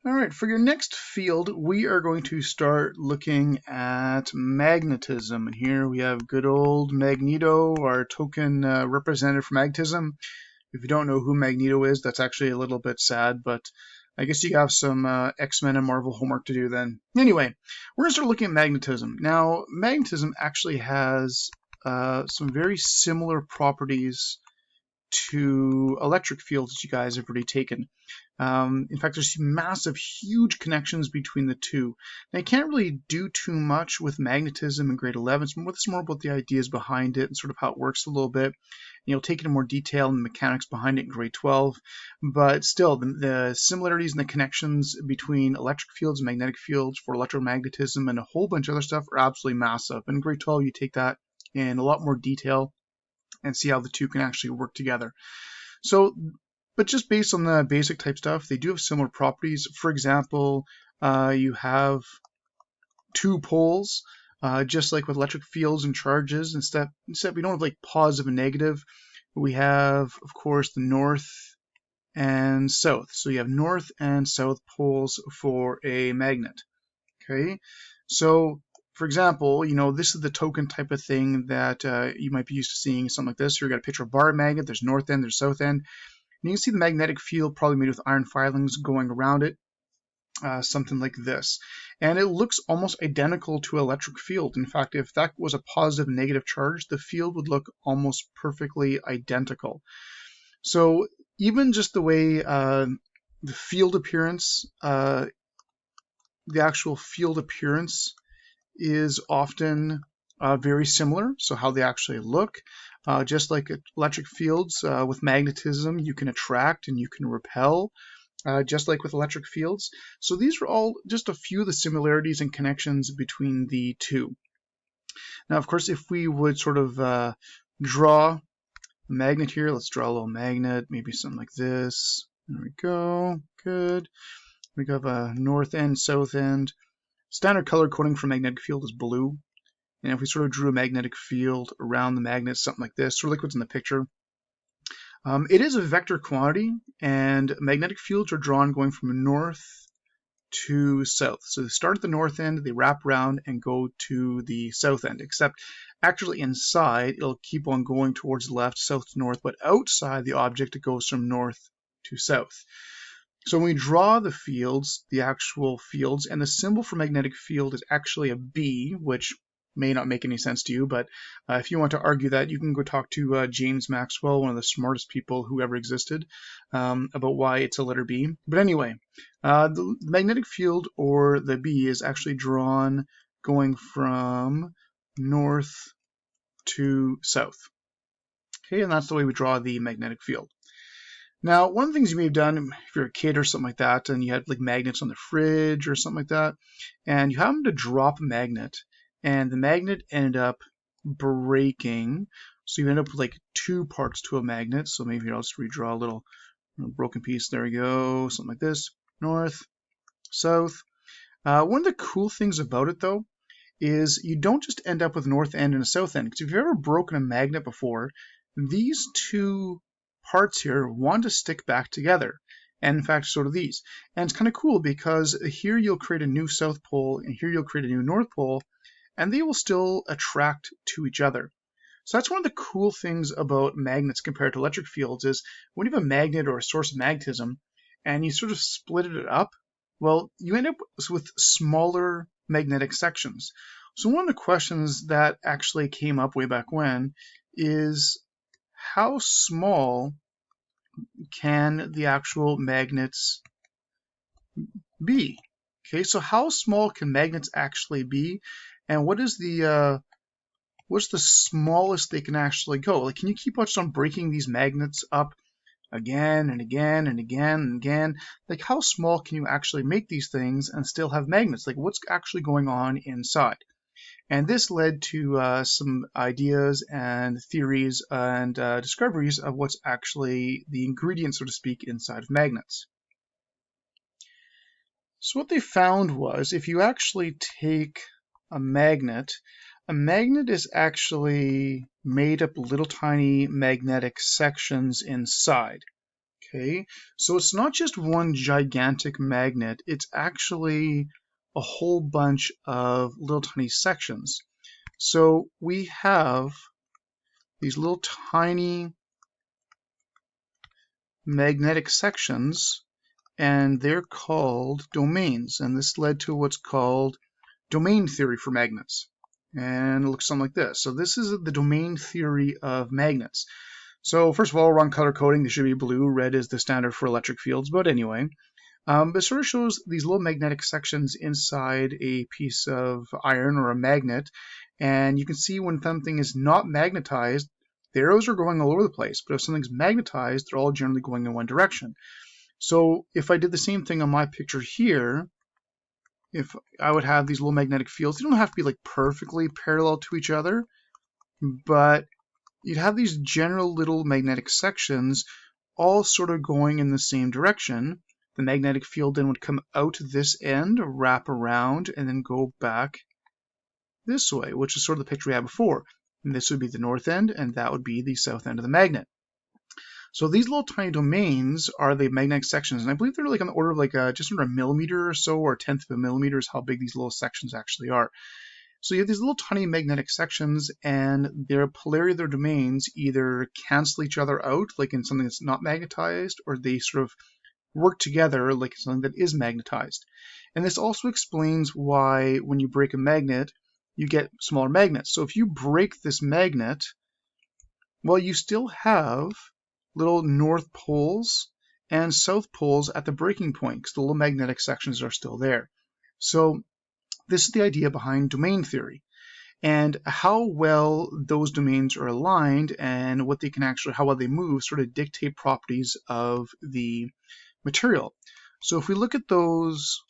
All right, for your next field, we are going to start looking at magnetism. And here we have good old Magneto, our token representative for magnetism. If you don't know who Magneto is, that's actually a little bit sad, but I guess you have some X-Men and Marvel homework to do then. Anyway, we're going to start looking at magnetism. Now, magnetism actually has some very similar properties to electric fields that you guys have already taken. In fact, there's massive, huge connections between the two. Now, you can't really do too much with magnetism in grade 11. It's more about the ideas behind it and sort of how it works a little bit. And you'll take it in more detail and the mechanics behind it in grade 12. But still, the similarities and the connections between electric fields and magnetic fields for electromagnetism and a whole bunch of other stuff are absolutely massive. In grade 12, you take that in a lot more detail and see how the two can actually work together. So, but just based on the basic type stuff, they do have similar properties. For example, you have two poles, just like with electric fields and charges. Instead we don't have like positive and negative. We have, of course, the north and south. So you have north and south poles for a magnet. Okay, so for example, this is the token type of thing that you might be used to seeing, something like this. Here we got a picture of a bar magnet. There's north end, there's south end. And you can see the magnetic field probably made with iron filings going around it, something like this. And it looks almost identical to an electric field. In fact, if that was a positive and negative charge, the field would look almost perfectly identical. So even just the way the field appearance, the actual field appearance is often very similar. So how they actually look, just like electric fields, with magnetism, you can attract and you can repel, just like with electric fields. So these are all just a few of the similarities and connections between the two. Now, of course, if we would sort of draw a magnet here, let's draw a little magnet, maybe something like this. There we go, good. We have a north end, south end. Standard color coding for magnetic field is blue. And if we sort of drew a magnetic field around the magnet, something like this, sort of like what's in the picture, it is a vector quantity, and magnetic fields are drawn going from north to south. So they start at the north end, they wrap around and go to the south end, except actually inside, it'll keep on going towards the left, south to north, but outside the object, it goes from north to south. So when we draw the fields, the actual fields, and the symbol for magnetic field is actually a B, which may not make any sense to you, but if you want to argue that, you can go talk to James Maxwell, one of the smartest people who ever existed, about why it's a letter B. But anyway, the magnetic field, or the B, is actually drawn going from north to south. Okay, and that's the way we draw the magnetic field. Now, one of the things you may have done if you're a kid or something like that, and you had like magnets on the fridge or something like that, and you happened to drop a magnet, and the magnet ended up breaking. So you end up with like two parts to a magnet. So maybe I'll just redraw a little broken piece. There we go, something like this, north, south. One of the cool things about it, though, is you don't just end up with north end and a south end. Because if you've ever broken a magnet before, these two parts here want to stick back together, and in fact so do these. And it's kind of cool because here you'll create a new south pole and here you'll create a new north pole, and they will still attract to each other. So that's one of the cool things about magnets compared to electric fields, is when you have a magnet or a source of magnetism and you sort of split it up, well, you end up with smaller magnetic sections. So one of the questions that actually came up way back when is, how small can the actual magnets be? Okay, so how small can magnets actually be, and what's the smallest they can actually go? Like, can you keep on breaking these magnets up again and again and again and again? Like, how small can you actually make these things and still have magnets? Like, what's actually going on inside? And this led to some ideas and theories and discoveries of what's actually the ingredients, so to speak, inside of magnets. So what they found was, if you actually take a magnet is actually made up of little tiny magnetic sections inside. Okay, so it's not just one gigantic magnet, it's actually a whole bunch of little tiny sections. So we have these little tiny magnetic sections, and they're called domains, and this led to what's called domain theory for magnets. And it looks something like this. So this is the domain theory of magnets. So first of all, we're on color coding. They should be blue. Red is the standard for electric fields, but anyway. But it sort of shows these little magnetic sections inside a piece of iron or a magnet. And you can see when something is not magnetized, the arrows are going all over the place. But if something's magnetized, they're all generally going in one direction. So if I did the same thing on my picture here, if I would have these little magnetic fields, they don't have to be like perfectly parallel to each other, but you'd have these general little magnetic sections all sort of going in the same direction. The magnetic field then would come out this end, wrap around, and then go back this way, which is sort of the picture we had before. And this would be the north end, and that would be the south end of the magnet. So these little tiny domains are the magnetic sections, and I believe they're like on the order of like just under a millimeter or so, or a tenth of a millimeter is how big these little sections actually are. So you have these little tiny magnetic sections, and their polarity of their domains either cancel each other out, like in something that's not magnetized, or they sort of work together like something that is magnetized. And this also explains why when you break a magnet, you get smaller magnets. So if you break this magnet, well, you still have little north poles and south poles at the breaking point because the little magnetic sections are still there. So this is the idea behind domain theory, and how well those domains are aligned and what they can actually, how well they move, sort of dictate properties of the material. So if we look at those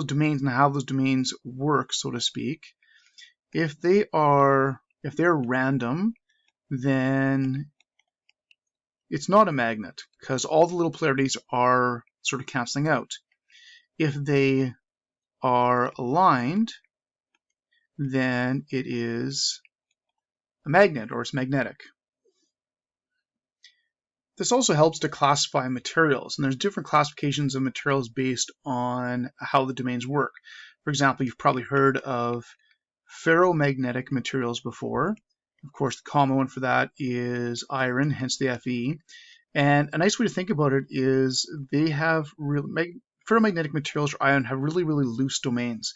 domains and how those domains work, so to speak, if they're random, then it's not a magnet because all the little polarities are sort of canceling out. If they are aligned, then it is a magnet, or it's magnetic. This also helps to classify materials, and there's different classifications of materials based on how the domains work. For example, you've probably heard of ferromagnetic materials before. Of course, the common one for that is iron, hence the Fe. And a nice way to think about it is they have ferromagnetic materials or iron have really, really loose domains,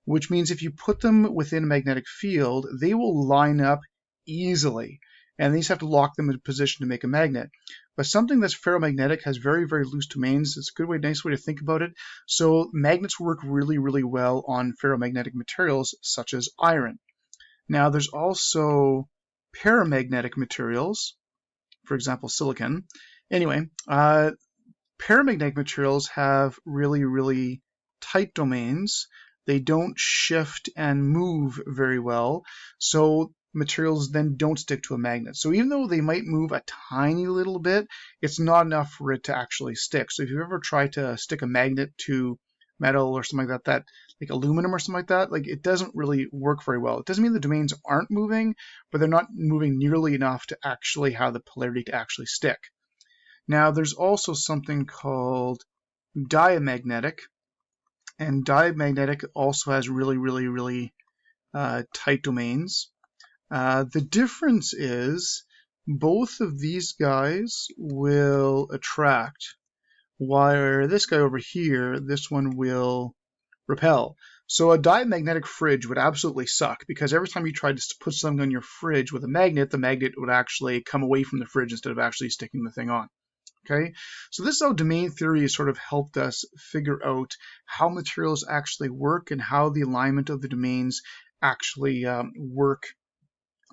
which means if you put them within a magnetic field, they will line up easily. And then you just have to lock them into position to make a magnet. But something that's ferromagnetic has very, very loose domains. It's a good way, nice way to think about it. So magnets work really, really well on ferromagnetic materials such as iron. Now there's also paramagnetic materials, for example, silicon. Anyway, paramagnetic materials have really, really tight domains. They don't shift and move very well. So materials then don't stick to a magnet. So even though they might move a tiny little bit, it's not enough for it to actually stick. So if you ever try to stick a magnet to metal or something like that, like aluminum or something like that, like it doesn't really work very well. It doesn't mean the domains aren't moving, but they're not moving nearly enough to actually have the polarity to actually stick. Now there's also something called diamagnetic, and diamagnetic also has really, really, really tight domains. The difference is both of these guys will attract, while this guy over here, this one will repel. So a diamagnetic fridge would absolutely suck because every time you tried to put something on your fridge with a magnet, the magnet would actually come away from the fridge instead of actually sticking the thing on. Okay, so this is how domain theory has sort of helped us figure out how materials actually work and how the alignment of the domains actually work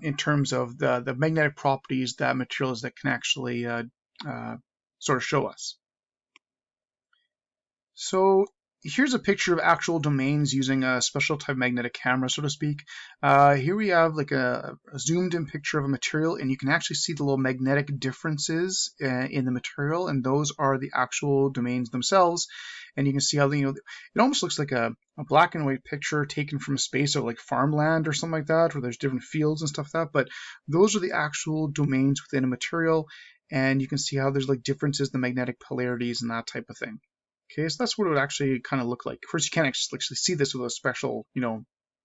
in terms of the magnetic properties that materials that can actually sort of show us. So here's a picture of actual domains using a special type of magnetic camera, so to speak. Here we have like a zoomed in picture of a material, and you can actually see the little magnetic differences in the material, and those are the actual domains themselves. And you can see how it almost looks like a black and white picture taken from space, or like farmland or something like that, where there's different fields and stuff like that. But those are the actual domains within a material. and you can see how there's like differences in the magnetic polarities and that type of thing. Okay, so that's what it would actually kind of look like. Of course, you can't actually see this with a special,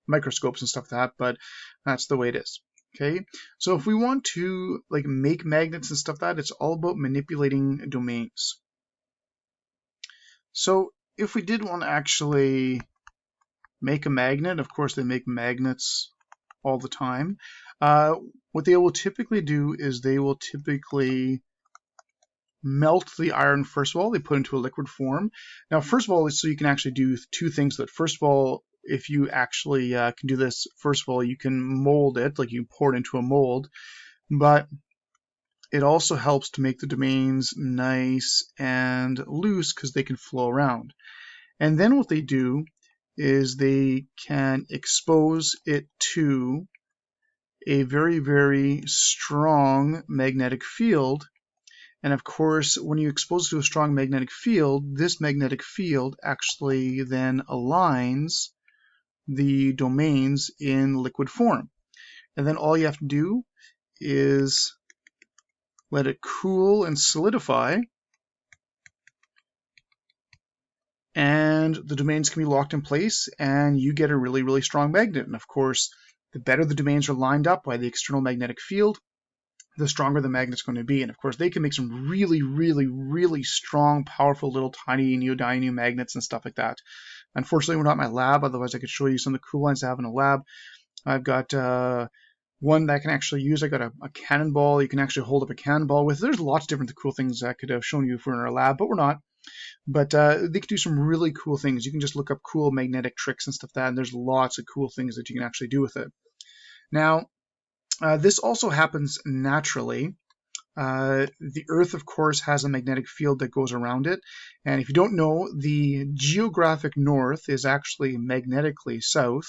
microscopes and stuff like that, but that's the way it is. Okay, so if we want to like make magnets and stuff like that, it's all about manipulating domains. So if we did want to actually make a magnet, of course they make magnets all the time. What they will typically do is they will typically melt the iron first of all. They put it into a liquid form. Now, first of all, so you can actually do two things with it. First of all, if you actually can do this, first of all, you can mold it, like you pour it into a mold, but it also helps to make the domains nice and loose because they can flow around. And then what they do is they can expose it to a very, very strong magnetic field. And of course, when you expose it to a strong magnetic field, this magnetic field actually then aligns the domains in liquid form. And then all you have to do is let it cool and solidify, and the domains can be locked in place, and you get a really, really strong magnet. And of course, the better the domains are lined up by the external magnetic field, the stronger the magnet's going to be. And of course, they can make some really, really, really strong, powerful little tiny neodymium magnets and stuff like that. Unfortunately, we're not in my lab. Otherwise, I could show you some of the cool ones I have in a lab. I've got one that I can actually use. I got a cannonball. You can actually hold up a cannonball with. There's lots of different cool things I could have shown you if we're in our lab, but we're not. But they can do some really cool things. You can just look up cool magnetic tricks and stuff like that, and there's lots of cool things that you can actually do with it. Now, this also happens naturally. The Earth, of course, has a magnetic field that goes around it. And if you don't know, the geographic north is actually magnetically south.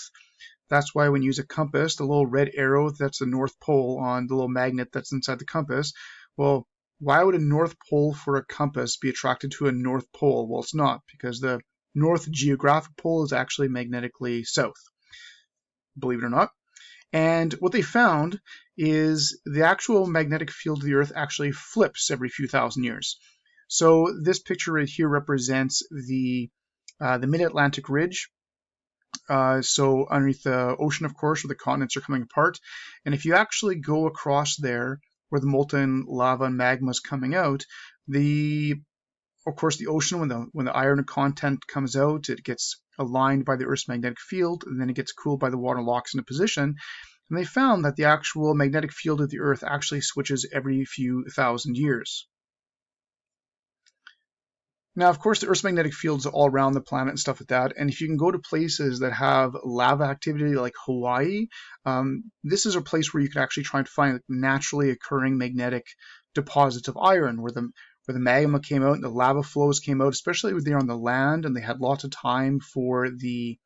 That's why when you use a compass, the little red arrow, that's the North Pole on the little magnet that's inside the compass. Well, why would a North Pole for a compass be attracted to a North Pole? Well, it's not, because the North geographic pole is actually magnetically south, believe it or not. And what they found is the actual magnetic field of the Earth actually flips every few thousand years. So this picture right here represents the mid-Atlantic ridge. So underneath the ocean, of course, where the continents are coming apart. And if you actually go across there where the molten lava and magma is coming out, of course, the ocean, when the iron content comes out, it gets aligned by the Earth's magnetic field, and then it gets cooled by the water and locks into position. And they found that the actual magnetic field of the Earth actually switches every few thousand years. Now, of course, the Earth's magnetic field is all around the planet and stuff like that. And if you can go to places that have lava activity like Hawaii, this is a place where you can actually try to find naturally occurring magnetic deposits of iron, where the magma came out and the lava flows came out, especially when they're on the land and they had lots of time for the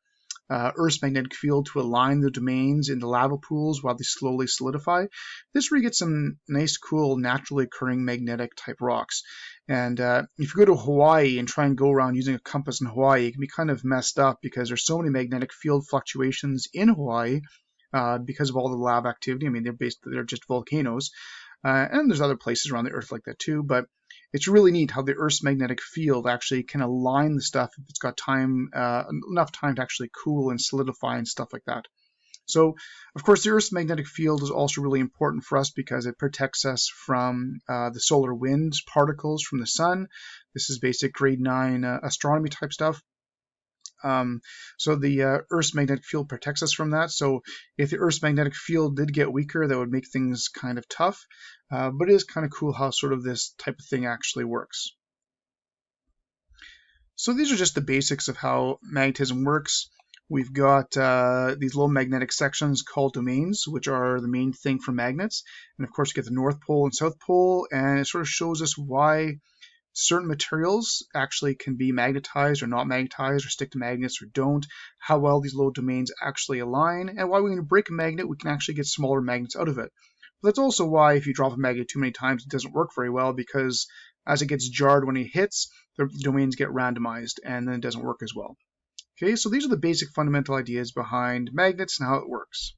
Earth's magnetic field to align the domains in the lava pools while they slowly solidify. This is where you get some nice, cool, naturally occurring magnetic type rocks. And if you go to Hawaii and try and go around using a compass in Hawaii, it can be kind of messed up because there's so many magnetic field fluctuations in Hawaii because of all the lava activity. I mean, they're just volcanoes. And there's other places around the Earth like that too, but it's really neat how the Earth's magnetic field actually can align the stuff if it's got time, enough time to actually cool and solidify and stuff like that. So, of course, the Earth's magnetic field is also really important for us because it protects us from the solar wind particles from the sun. This is basic grade 9 astronomy type stuff. So the Earth's magnetic field protects us from that. So if the Earth's magnetic field did get weaker, that would make things kind of tough. But it is kind of cool how sort of this type of thing actually works. So these are just the basics of how magnetism works. We've got these little magnetic sections called domains, which are the main thing for magnets. And of course, you get the North Pole and South Pole, and it sort of shows us why certain materials actually can be magnetized or not magnetized or stick to magnets or don't, how well these little domains actually align, and why when we break a magnet, we can actually get smaller magnets out of it. But that's also why if you drop a magnet too many times, it doesn't work very well, because as it gets jarred when it hits, the domains get randomized and then it doesn't work as well. Okay, so these are the basic fundamental ideas behind magnets and how it works.